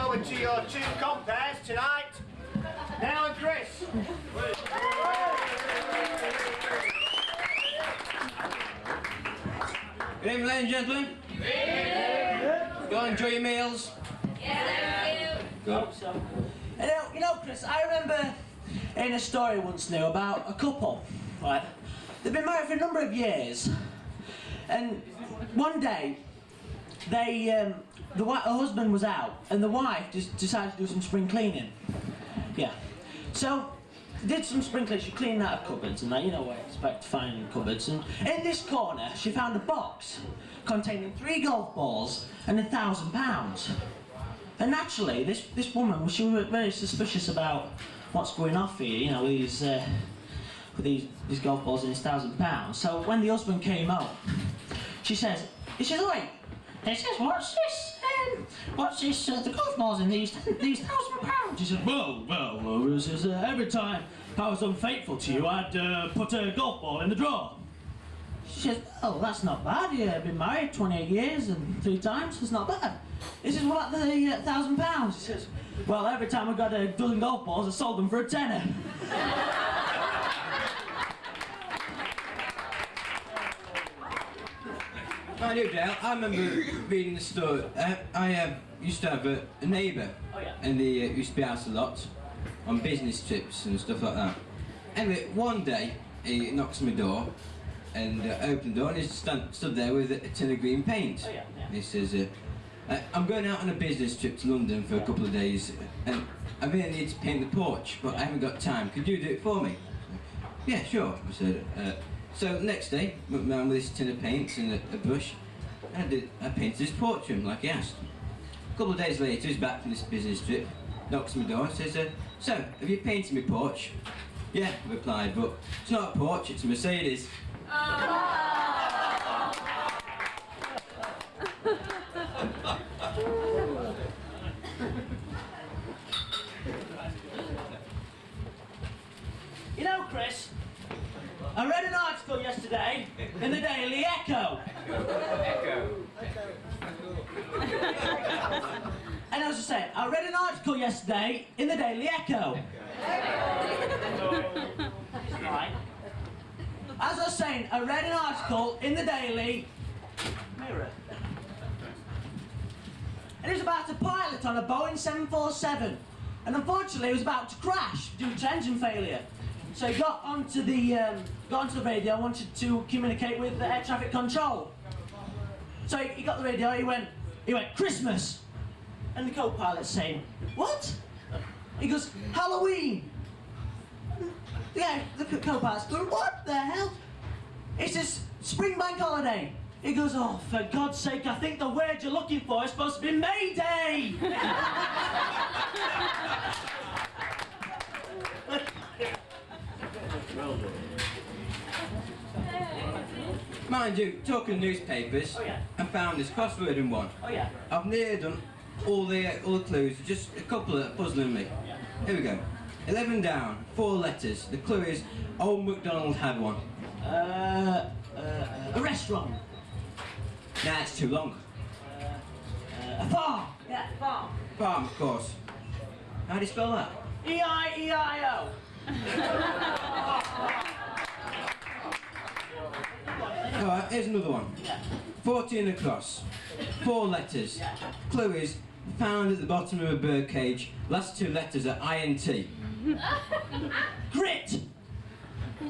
over to your two compares tonight, Nell and Chris. Good evening, ladies and gentlemen. Go and enjoy your meals. Yeah, thank you. Good. You know, Chris, I remember hearing a story once now about a couple, right? They've been married for a number of years, and one day, her husband was out, and the wife just decided to do some spring cleaning. Yeah. So, did some spring cleaning, she cleaned out her cupboards and that, you know what I expect to find in cupboards, and in this corner, she found a box containing 3 golf balls and £1,000. And naturally, this woman, she was very suspicious about what's going off here, you know, with these golf balls and £1,000. So when the husband came home, he says, "Oi," he says, "What's this? What's this? The golf balls and these £1,000?" She said, "Well, he says, every time I was unfaithful to you, I'd put a golf ball in the drawer." She says, "Oh, that's not bad. You've been married 28 years and 3 times. It's not bad." He says, "What, the £1,000? He says, "Well, every time I got a dozen golf balls, I sold them for a tenner." I do, Dale. I remember reading the story. I used to have a neighbour, and they used to be out a lot on business trips and stuff like that. Anyway, one day he knocks on my door and opened the door, and he stood there with a tin of green paint. And he says, "I'm going out on a business trip to London for a couple of days, and I really need to paint the porch, but I haven't got time. Could you do it for me?" "Yeah, sure," I said. So next day, I went round with this tin of paint and a brush, and I painted his porch for him like he asked. A couple of days later, he's back from this business trip, knocks on my door and says, "So, have you painted my porch?" "Yeah," I replied, "but it's not a porch, it's a Mercedes." You know, Chris, I read an article yesterday in the Daily Echo. And I was just saying, I read an article yesterday in the Daily Echo. As I was saying, I read an article in the Daily Mirror. And it was about a pilot on a Boeing 747. And unfortunately, he was about to crash due to engine failure. So he got onto the radio and wanted to communicate with the air traffic control. So he got the radio, he went, "Christmas!" And the co-pilot's saying, "What?" He goes, "Halloween!" Yeah, the co-pilot's going, "What the hell?" He says, "Spring bank holiday." He goes, "Oh, for God's sake, I think the word you're looking for is supposed to be May Day!" Mind you, talking of newspapers, I found this crossword in one. I've nearly done all the clues, just a couple that are puzzling me. Here we go. 11 down, 4 letters. The clue is Old MacDonald had one. A restaurant. Nah, it's too long. A farm. Yeah, farm. Farm, of course. How do you spell that? E-I-E-I-O. Alright, here's another one. 14 across. 4 letters. Clue is found at the bottom of a bird cage. Last 2 letters are I-N-T. Grit.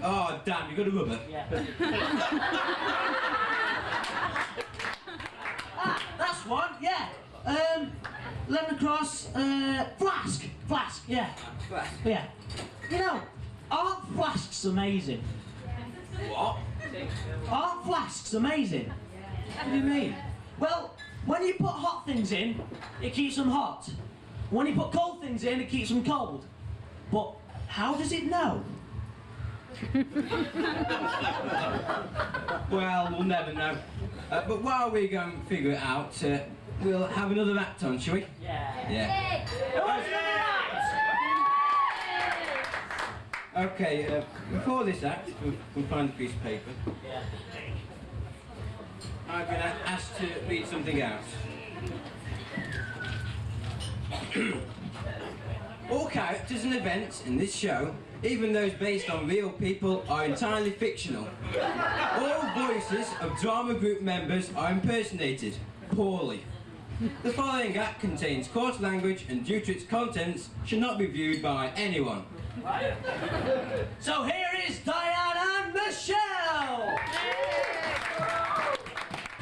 Oh, damn, you got a rubber? That's one, yeah. 11 across, flask. Flask, yeah. Flask. Yeah. You know, aren't flasks amazing? What? Aren't flasks amazing? What do you mean? Well, when you put hot things in, it keeps them hot. When you put cold things in, it keeps them cold. But how does it know? Well, we'll never know. But while we go and figure it out, we'll have another act on, shall we? Yeah. Okay, before this act, we'll find a piece of paper. I've been asked to read something out. All characters and events in this show, even those based on real people, are entirely fictional. All voices of drama group members are impersonated, poorly. The following act contains coarse language and due to its contents should not be viewed by anyone. So here is Diane and Michelle!